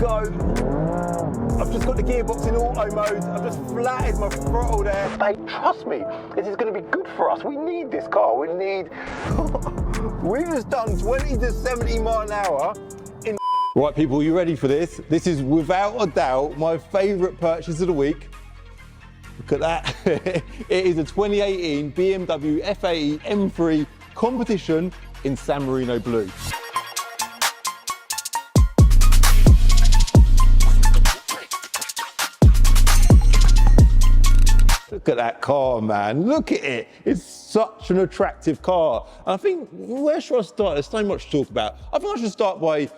go. I've just got the gearbox in auto mode. I've just flatted my throttle there. Hey, trust me, this is going to be good for us. We need this car. We need... We've just done 20 to 70 mile an hour in... Right, people, you ready for this? This is without a doubt my favourite purchase of the week. Look at that. It is a 2018 BMW F80 M3 competition in San Marino blue. Look at that car, man. Look at it. It's such an attractive car. And I think, where should I start? There's so much to talk about. I think I should start by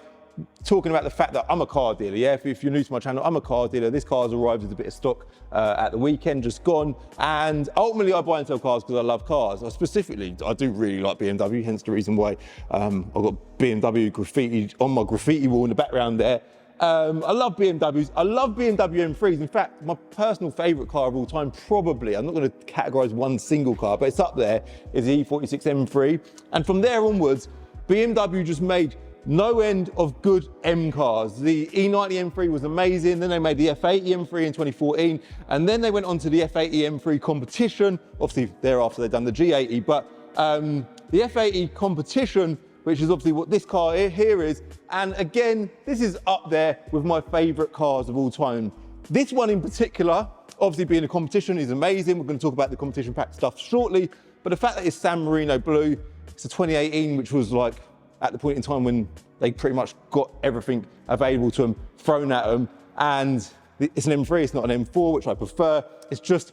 talking about the fact that I'm a car dealer, yeah? If you're new to my channel, I'm a car dealer. This car's arrived with a bit of stock at the weekend, just gone. And ultimately, I buy and sell cars because I love cars. Specifically, I do really like BMW, hence the reason why I've got BMW graffiti on my graffiti wall in the background there. I love BMWs. I love BMW M3s. In fact, my personal favorite car of all time, probably, I'm not going to categorize one single car, but it's up there, is the E46 M3. And from there onwards, BMW just made no end of good M cars. The E90 M3 was amazing. Then they made the F80 M3 in 2014. And then they went on to the F80 M3 competition. Obviously, thereafter, they've done the G80. But the F80 competition, which is obviously what this car here is. And again, this is up there with my favorite cars of all time. This one in particular, obviously being a competition, is amazing. We're going to talk about the competition pack stuff shortly. But the fact that it's San Marino blue, it's a 2018, which was like at the point in time when they pretty much got everything available to them, thrown at them. And it's an M3, it's not an M4, which I prefer. It's just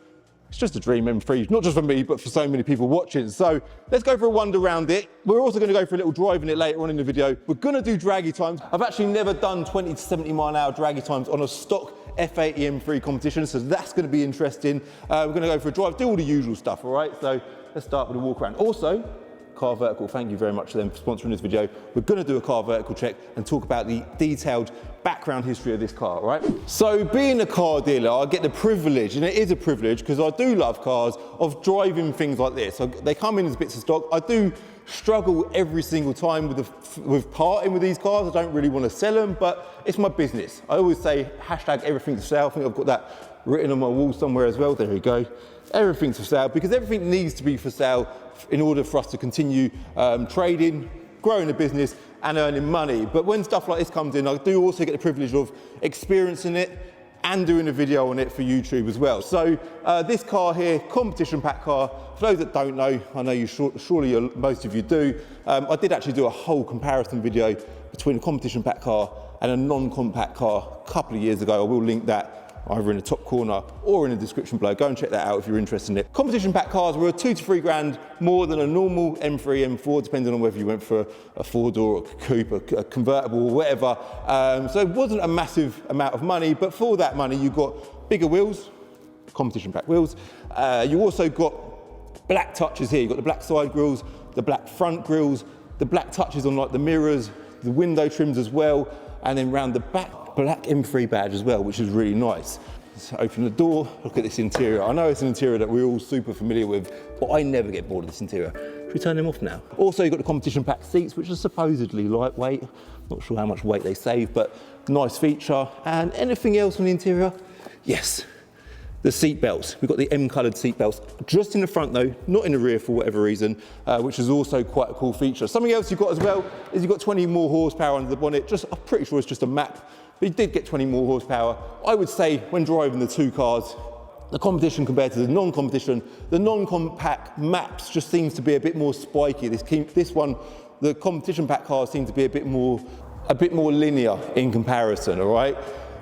a dream M3, not just for me, but for so many people watching. So let's go for a wander around it. We're also going to go for a little drive in it later on in the video. We're going to do draggy times. I've actually never done 20 to 70 mile an hour draggy times on a stock F80 M3 competition, so that's going to be interesting. We're going to go for a drive, do all the usual stuff, all right? So let's start with a walk around. Also, Car Vertical, thank you very much to them for sponsoring this video. We're going to do a Car Vertical check and talk about the detailed background history of this car, right? So being a car dealer, I get the privilege, and it is a privilege because I do love cars, of driving things like this. So they come in as bits of stock. I do struggle every single time with parting with these cars. I don't really want to sell them, but it's my business. I always say hashtag everything for sale. I think I've got that written on my wall somewhere as well. There we go. Everything's for sale, because everything needs to be for sale in order for us to continue trading, growing the business and earning money. But when stuff like this comes in, I do also get the privilege of experiencing it and doing a video on it for YouTube as well. So this car here, competition pack car, for those that don't know, I know you surely most of you do, I did actually do a whole comparison video between a competition pack car and a non-compact car a couple of years ago. I will link that either in the top corner or in the description below. Go and check that out if you're interested in it. Competition pack cars were 2 to 3 grand more than a normal M3, M4, depending on whether you went for a 4-door, a coupe, a convertible, or whatever. So it wasn't a massive amount of money, but for that money, you got bigger wheels, competition pack wheels. You also got black touches here. You've got the black side grills, the black front grills, the black touches on like the mirrors, the window trims as well, and then round the back, black M3 badge as well, which is really nice. Let's open the door, look at this interior. I know it's an interior that we're all super familiar with, but I never get bored of this interior. Should we turn them off now? Also, you've got the competition pack seats, which are supposedly lightweight. Not sure how much weight they save, but nice feature. And anything else on the interior? Yes, the seat belts. We've got the M-coloured seat belts, just in the front though, not in the rear for whatever reason, which is also quite a cool feature. Something else you've got as well is you've got 20 more horsepower under the bonnet. I'm pretty sure it's just a map, but you did get 20 more horsepower. I would say when driving the two cars, the competition compared to the non-competition, the non-compact maps just seems to be a bit more spiky. This one, the competition pack cars seem to be a bit more linear in comparison, all right?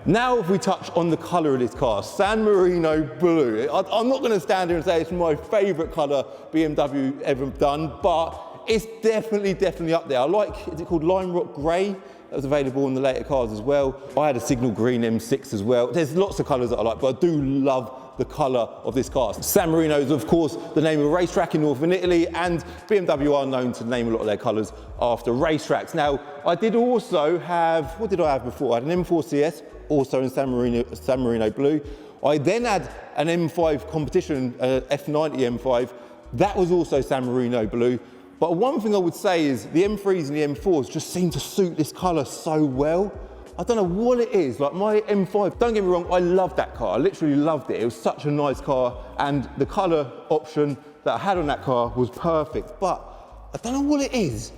Now if we touch on the colour of this car, San Marino blue. I'm not going to stand here and say it's my favourite colour BMW ever done, but it's definitely up there. I like, is it called Lime Rock Grey? That was available in the later cars as well. I had a Signal Green M6 as well. There's lots of colours that I like, but I do love the colour of this car. San Marino is of course the name of a racetrack in northern Italy, and BMW are known to name a lot of their colours after racetracks. Now, I did also have, what did I have before? I had an M4 CS, also in San Marino blue. I then had an M5 competition, F90 M5. That was also San Marino blue. But one thing I would say is the M3s and the M4s just seem to suit this colour so well. I don't know what it is, like my M5, don't get me wrong, I loved that car, I literally loved it. It was such a nice car, and the colour option that I had on that car was perfect, but I don't know what it is.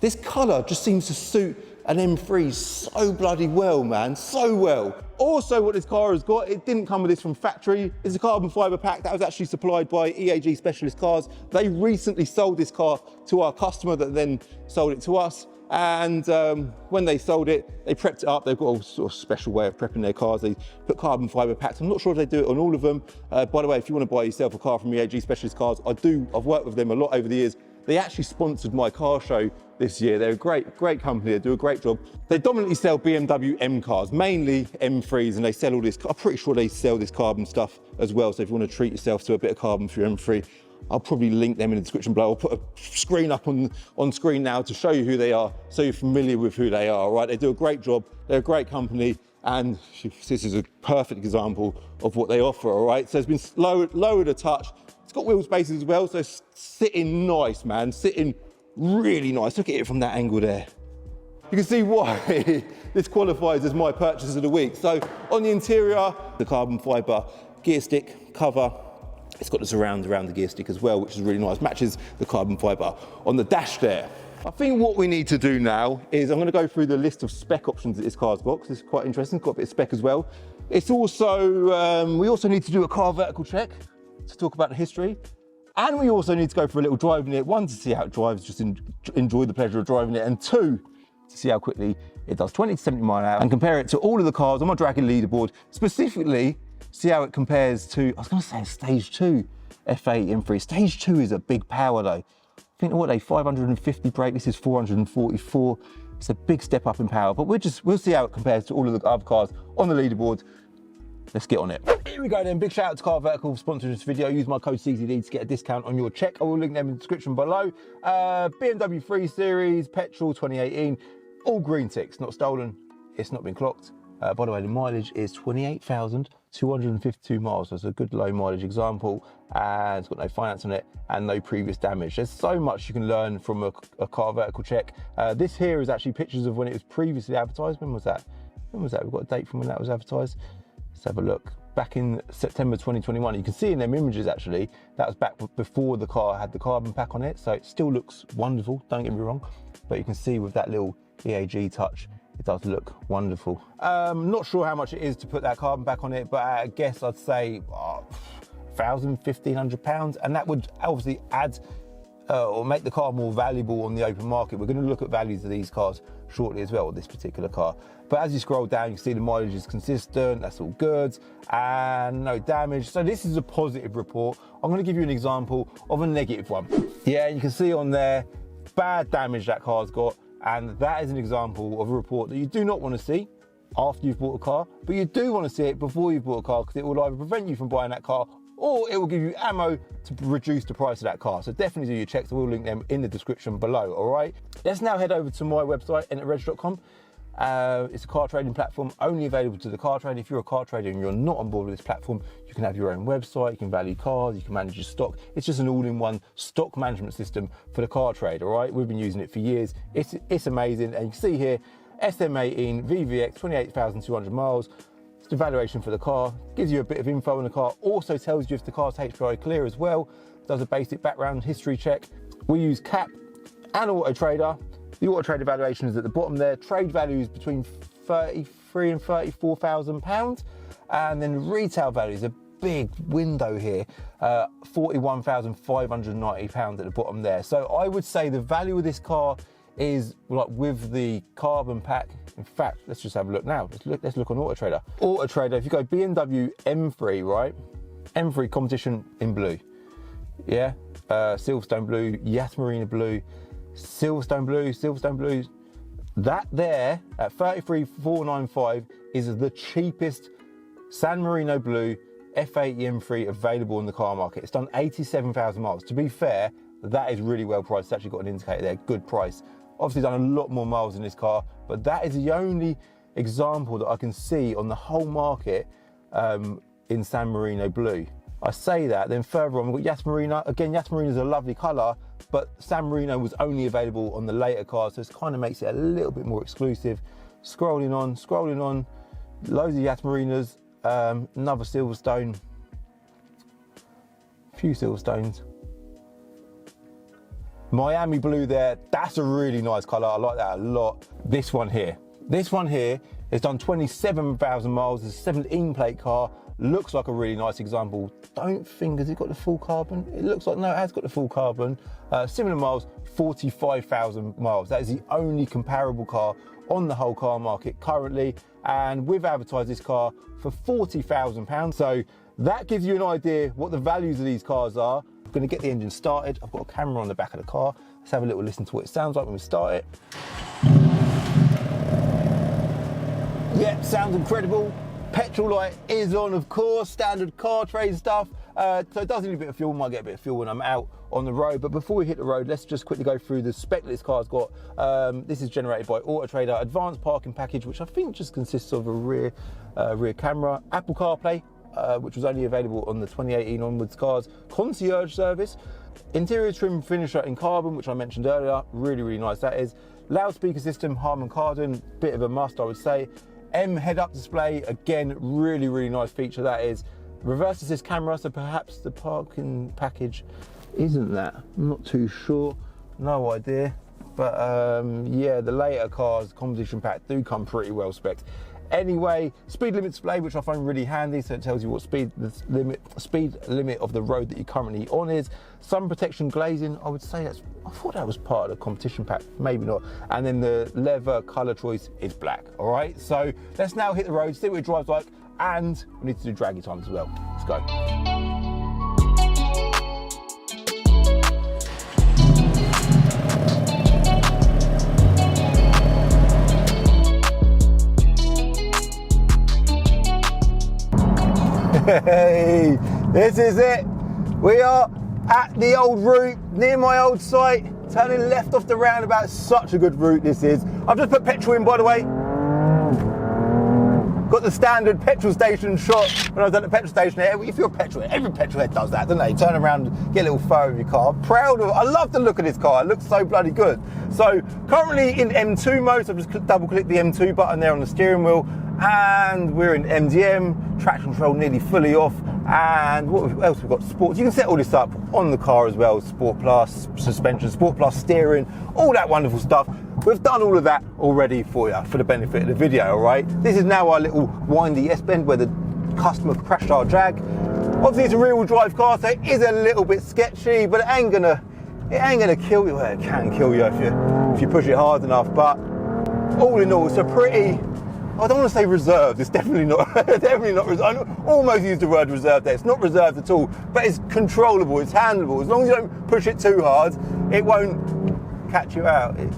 This colour just seems to suit an M3 so bloody well, man, so well. Also, what this car has got, it didn't come with this from factory. It's a carbon fibre pack that was actually supplied by EAG Specialist Cars. They recently sold this car to our customer that then sold it to us. And when they sold it, they prepped it up. They've got a sort of special way of prepping their cars. They put carbon fibre packs. I'm not sure if they do it on all of them. By the way, if you want to buy yourself a car from EAG Specialist Cars, I've worked with them a lot over the years. They actually sponsored my car show this year. They're a great company. They do a great job. They dominantly sell BMW M cars, mainly M3s, and they sell all this. I'm pretty sure they sell this carbon stuff as well. So if you want to treat yourself to a bit of carbon for your M3, I'll probably link them in the description below. I'll put a screen up on screen now to show you who they are, so you're familiar with who they are, right? They do a great job. They're a great company, and this is a perfect example of what they offer, all right? So it's been lowered a touch. It's got wheel spaces as well, so it's sitting nice, man. Sitting really nice. Look at it from that angle there. You can see why this qualifies as my purchase of the week. So on the interior, the carbon fibre gear stick cover. It's got the surround around the gear stick as well, which is really nice. Matches the carbon fibre on the dash there. I think what we need to do now is I'm going to go through the list of spec options that this car's got, because it's quite interesting. It's got a bit of spec as well. It's also, we also need to do a car vertical check to talk about the history. And we also need to go for a little drive in it. One, to see how it drives, just enjoy the pleasure of driving it. And two, to see how quickly it does 20 to 70 mile an hour, and compare it to all of the cars on my Draggy leaderboard. Specifically, see how it compares to, I was going to say a stage 2 F8 M3. Stage 2 is a big power though. I think, what are they, 550 brake, this is 444. It's a big step up in power, but we'll see how it compares to all of the other cars on the leaderboard. Let's get on it. Here we go then. Big shout out to Car Vertical for sponsoring this video. Use my code CZD to get a discount on your check. I will link them in the description below. BMW 3 Series, petrol 2018, all green ticks, not stolen. It's not been clocked. By the way, the mileage is 28,252 miles. So it's a good low mileage example, and it's got no finance on it and no previous damage. There's so much you can learn from a Car Vertical check. This here is actually pictures of when it was previously advertised. When was that? We've got a date from when that was advertised. Let's have a look. Back in September 2021, you can see in them images actually, that was back before the car had the carbon pack on it, so it still looks wonderful, don't get me wrong, but you can see with that little EAG touch, it does look wonderful. Not sure how much it is to put that carbon pack on it, but I guess I'd say £1,000, £1,500, and that would obviously add or make the car more valuable on the open market. We're going to look at values of these cars shortly as well, this particular car. But as you scroll down, you can see the mileage is consistent, that's all good, and no damage. So this is a positive report. I'm going to give you an example of a negative one. Yeah, you can see on there, bad damage that car's got, and that is an example of a report that you do not want to see after you've bought a car, but you do want to see it before you've bought a car, because it will either prevent you from buying that car, or it will give you ammo to reduce the price of that car. So definitely do your checks. I will link them in the description below, all right? Let's now head over to my website, enterreg.com. It's a car trading platform only available to the car trader. If you're a car trader and you're not on board with this platform, you can have your own website, you can value cars, you can manage your stock. It's just an all-in-one stock management system for the car trade, all right? We've been using it for years. It's amazing. And you can see here, SM18 VVX, 28,200 miles. It's the valuation for the car, gives you a bit of info on the car, also tells you if the car's HPI clear as well, does a basic background history check. We use CAP and Auto Trader. The Auto Trader valuation is at the bottom there. Trade value is between £33,000 and £34,000, and then retail value is a big window here, £41,590 at the bottom there. So I would say the value of this car is like with the carbon pack. In fact, let's just have a look now. Let's look on Auto Trader. Auto Trader, if you go BMW M3, right? M3 competition in blue. Yeah, Silverstone blue, Yas Marina blue, Silverstone blue. That there at 33,495 is the cheapest San Marino blue F8 M3 available in the car market. It's done 87,000 miles. To be fair, that is really well priced. It's actually got an indicator there, good price. Obviously done a lot more miles in this car, but that is the only example that I can see on the whole market in San Marino blue. I say that, then further on, we've got Yas Marina. Again, Yas Marina is a lovely colour, but San Marino was only available on the later cars, so it kind of makes it a little bit more exclusive. scrolling on, loads of Yas Marinas, another Silverstone, a few Silverstones. Miami blue there, that's a really nice colour, I like that a lot. This one here has done 27,000 miles, it's a 17 plate car, looks like a really nice example. Don't think, has it got the full carbon? It looks like, no, it has got the full carbon. Similar miles, 45,000 miles. That is the only comparable car on the whole car market currently, and we've advertised this car for £40,000. So that gives you an idea what the values of these cars are. I'm going to get the engine started. I've got a camera on the back of the car. Let's have a little listen to what it sounds like when we start it. Yeah, sounds incredible. Petrol light is on, of course, standard car trade stuff. So it does need a bit of fuel, might get a bit of fuel when I'm out on the road. But before we hit the road, let's just quickly go through the spec this car's got. This is generated by Auto Trader, advanced parking package, which I think just consists of a rear camera, Apple CarPlay, which was only available on the 2018 onwards cars, concierge service, interior trim finisher in carbon, which I mentioned earlier, really nice that is, loudspeaker system, Harman Kardon, bit of a must I would say, M head-up display, again, really nice feature that is, reverse assist camera, so perhaps the parking package isn't that, I'm not too sure, no idea, but yeah, the later cars, competition pack, do come pretty well spec'd. Anyway, speed limit display, which I find really handy, so it tells you what speed limit of the road that you're currently on is. Sun protection glazing, I would say I thought that was part of the competition pack, maybe not. And then the leather colour choice is black, all right? So let's now hit the road, see what it drives like, and we need to do draggy times as well. Let's go. Hey, this is it. We are at the old route, near my old site, turning left off the roundabout. Such a good route this is. I've just put petrol in, by the way. Got the standard petrol station shot when I was at the petrol station. If you're a petrol head, every petrol head does that, don't they? Turn around, get a little photo of your car. Proud of it. I love the look of this car. It looks so bloody good. So currently in M2 mode, so I've just double click the M2 button there on the steering wheel. And we're in MDM, traction control nearly fully off, and what else we've got? Sport. You can set all this up on the car as well, Sport Plus suspension, Sport Plus steering, all that wonderful stuff. We've done all of that already for you, for the benefit of the video, all right? This is now our little windy S-bend where the customer crashed our Jag. Obviously it's a rear-wheel drive car, so it is a little bit sketchy, but it ain't gonna kill you. Well, it can kill you if you push it hard enough, but all in all, it's a pretty, I don't want to say reserved, it's definitely not reserved. I almost used the word reserved there. It's not reserved at all, but it's controllable, it's handleable. As long as you don't push it too hard, it won't catch you out. It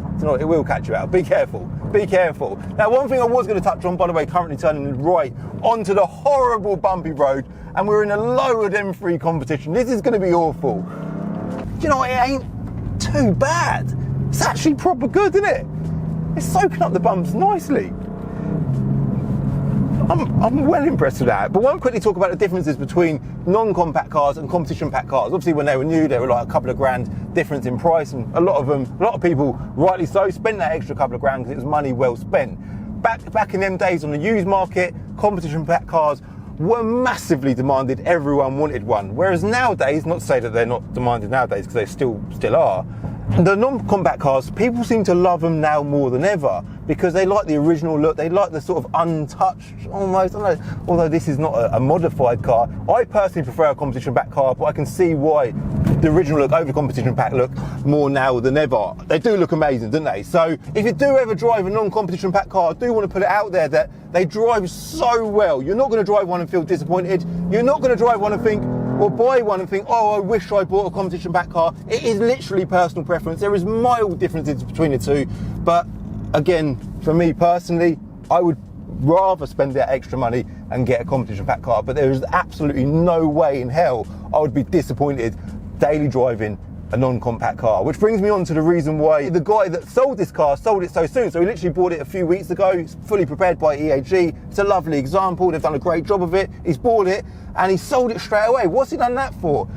will catch you out. Be careful, be careful. Now, one thing I was going to touch on, by the way, currently turning right onto the horrible bumpy road, and we're in a lowered M3 competition. This is going to be awful. Do you know what? It ain't too bad. It's actually proper good, isn't it? It's soaking up the bumps nicely. I'm well impressed with that, but I won't quickly talk about the differences between non-compact cars and competition pack cars. Obviously, when they were new, they were like a couple of grand difference in price, and a lot of people, rightly so, spent that extra couple of grand because it was money well spent. Back in them days on the used market, competition pack cars were massively demanded. Everyone wanted one. Whereas nowadays, not to say that they're not demanded nowadays, because they still are, the non-compact cars, people seem to love them now more than ever because they like the original look, they like the sort of untouched, almost, I don't know, although this is not a modified car. I personally prefer a competition pack car, but I can see why the original look over the competition pack look more now than ever. They do look amazing, don't they? So if you do ever drive a non-competition pack car, I do want to put it out there that they drive so well. You're not going to drive one and feel disappointed. You're not going to drive one and think, or buy one and think, oh, I wish I bought a competition pack car. It is literally personal preference. There is mild differences between the two, but again, for me personally, I would rather spend that extra money and get a competition pack car, but there is absolutely no way in hell I would be disappointed daily driving a non-compact car. Which brings me on to the reason why the guy that sold this car sold it so soon. So he literally bought it a few weeks ago. It's fully prepared by EAG. It's a lovely example. They've done a great job of it. He's bought it and he sold it straight away. What's he done that for?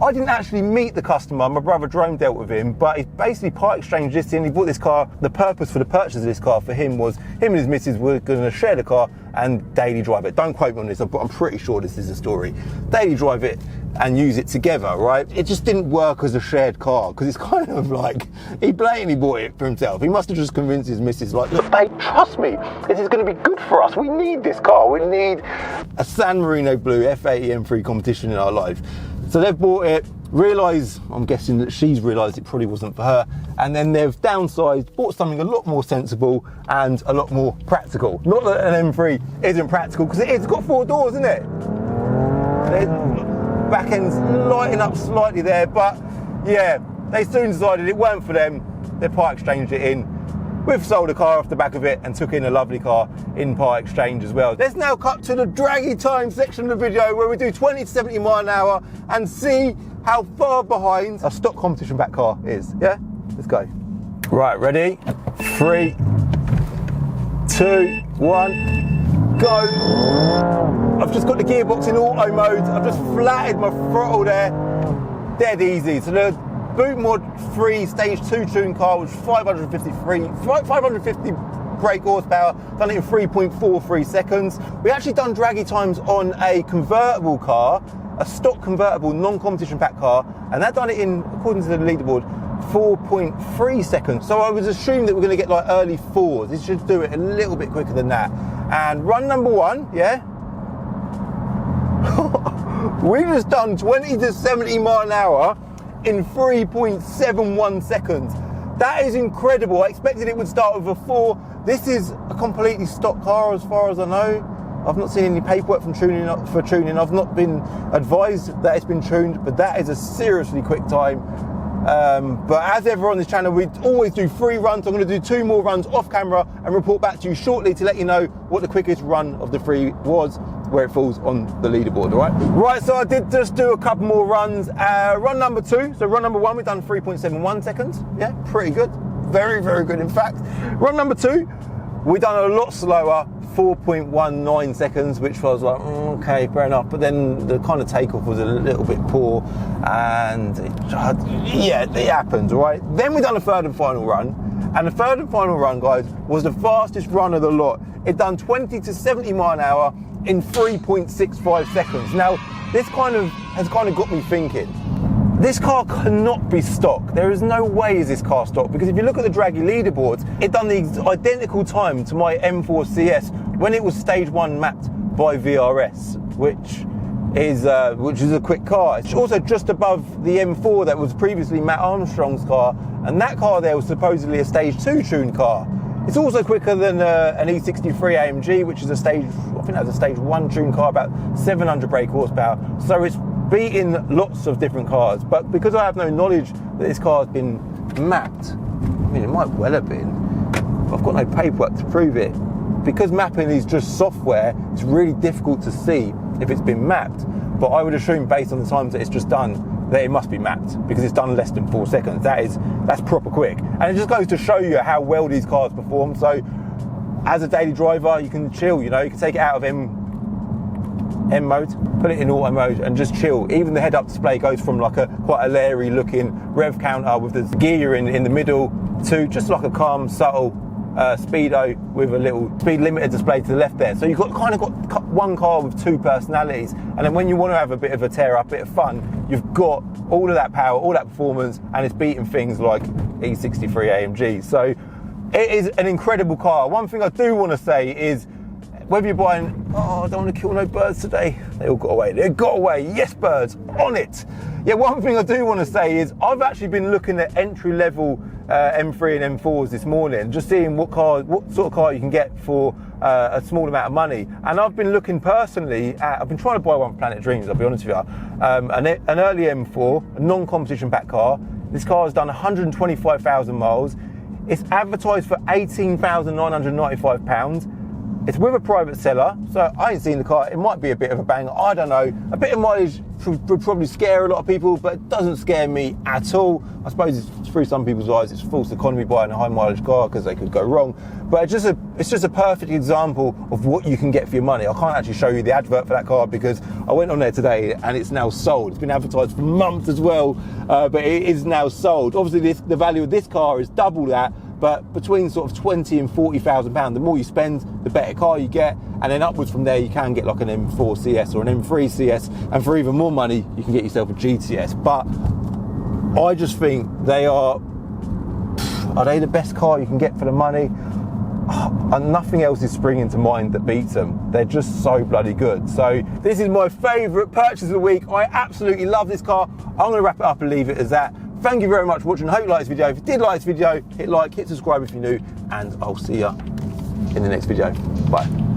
I didn't actually meet the customer, my brother Jerome dealt with him, but he basically part exchanged this in. He bought this car. The purpose for the purchase of this car for him was him and his missus were going to share the car and daily drive it. Don't quote me on this, but I'm pretty sure this is the story. Daily drive it and use it together, right? It just didn't work as a shared car, because it's kind of like, he blatantly bought it for himself. He must have just convinced his missus, like, look babe, trust me, this is going to be good for us. We need this car. We need a San Marino blue F80 M3 competition in our life. So they've bought it, realised, I'm guessing that she's realised it probably wasn't for her, and then they've downsized, bought something a lot more sensible and a lot more practical. Not that an M3 isn't practical, because it is, it's got 4 doors, isn't it? Back end's lighting up slightly there, but yeah, they soon decided it weren't for them. They part exchanged it in. We've sold a car off the back of it and took in a lovely car in part exchange as well. Let's now cut to the draggy time section of the video, where we do 20 to 70 mile an hour and see how far behind a stock competition back car is. Yeah, let's go. Right, ready? 3, 2, 1, go. I've just got the gearbox in auto mode. I've just flatted my throttle there. Dead easy. So the Boot Mod 3 Stage 2 tune car was 550 brake horsepower, done it in 3.43 seconds. We actually done draggy times on a convertible car, a stock convertible non-competition pack car, and that done it in, according to the leaderboard, 4.3 seconds. So I was assuming that we're going to get like early 4s. This should do it a little bit quicker than that. And run number 1, yeah? We just done 20 to 70 mile an hour in 3.71 seconds. That is incredible. I expected it would start with a 4. This is a completely stock car as far as I know. I've not seen any paperwork from tuning. I've not been advised that it's been tuned, but that is a seriously quick time. But as ever on this channel, we always do 3 runs. I'm going to do 2 more runs off camera and report back to you shortly to let you know what the quickest run of the 3 was, where it falls on the leaderboard, all right? Right, so I did just do a couple more runs. Run number 2, so run number 1, we've done 3.71 seconds. Yeah, pretty good. Very, very good, in fact. Run number 2, we've done a lot slower, 4.19 seconds, which was like, okay, fair enough. But then the kind of takeoff was a little bit poor, and yeah, it happens, all right? Then we done a 3rd and final run, and the 3rd and final run, guys, was the fastest run of the lot. It done 20 to 70 mile an hour in 3.65 seconds. Now, this has got me thinking, this car cannot be stock. There is no way is this car stock, because if you look at the draggy leaderboards, it done the identical time to my M4 CS when it was stage 1 mapped by VRS, which is a quick car. It's also just above the M4 that was previously Matt Armstrong's car, and that car there was supposedly a stage 2 tuned car. It's also quicker than an E63 AMG, which is I think that was a stage 1 tuned car, about 700 brake horsepower. So it's beating lots of different cars. But because I have no knowledge that this car has been mapped, I mean, it might well have been, I've got no paperwork to prove it. Because mapping is just software, it's really difficult to see if it's been mapped. But I would assume, based on the times that it's just done, that it must be mapped, because it's done less than 4 seconds. That's proper quick. And it just goes to show you how well these cars perform. So as a daily driver, you can chill, you know, you can take it out of M mode, put it in auto mode and just chill. Even the head-up display goes from like quite a leery looking rev counter with the gear in the middle to just like a calm, subtle speedo with a little speed limiter display to the left there. So you've got one car with 2 personalities, and then when you want to have a bit of a tear up, bit of fun, you've got all of that power, all that performance, and it's beating things like E63 AMG. So it is an incredible car. One thing I do want to say is, whether you're buying, I don't want to kill no birds today, they all got away. They got away. Yes, birds, on it. Yeah, one thing I do want to say is I've actually been looking at entry-level M3 and M4s this morning, just seeing what sort of car you can get for a small amount of money. And I've been looking personally at, I've been trying to buy one for Planet Dreams, I'll be honest with you, an early M4, a non-competition pack car. This car has done 125,000 miles. It's advertised for £18,995. It's with a private seller, so I ain't seen the car. It might be a bit of a banger, I don't know. A bit of mileage would probably scare a lot of people, but it doesn't scare me at all. I suppose it's through some people's eyes, it's false economy buying a high mileage car because they could go wrong. But it's just a perfect example of what you can get for your money. I can't actually show you the advert for that car because I went on there today and it's now sold. It's been advertised for months as well, but it is now sold. Obviously, the value of this car is double that, but between sort of 20 and 40,000 pounds, the more you spend, the better car you get, and then upwards from there you can get like an M4 CS or an M3 CS, and for even more money you can get yourself a GTS. But I just think they are they the best car you can get for the money? And nothing else is springing to mind that beats them. They're just so bloody good. So this is my favourite purchase of the week. I absolutely love this car. I'm going to wrap it up and leave it as that. Thank you very much for watching. I hope you liked this video. If you did like this video, hit like, hit subscribe if you're new, and I'll see you in the next video. Bye.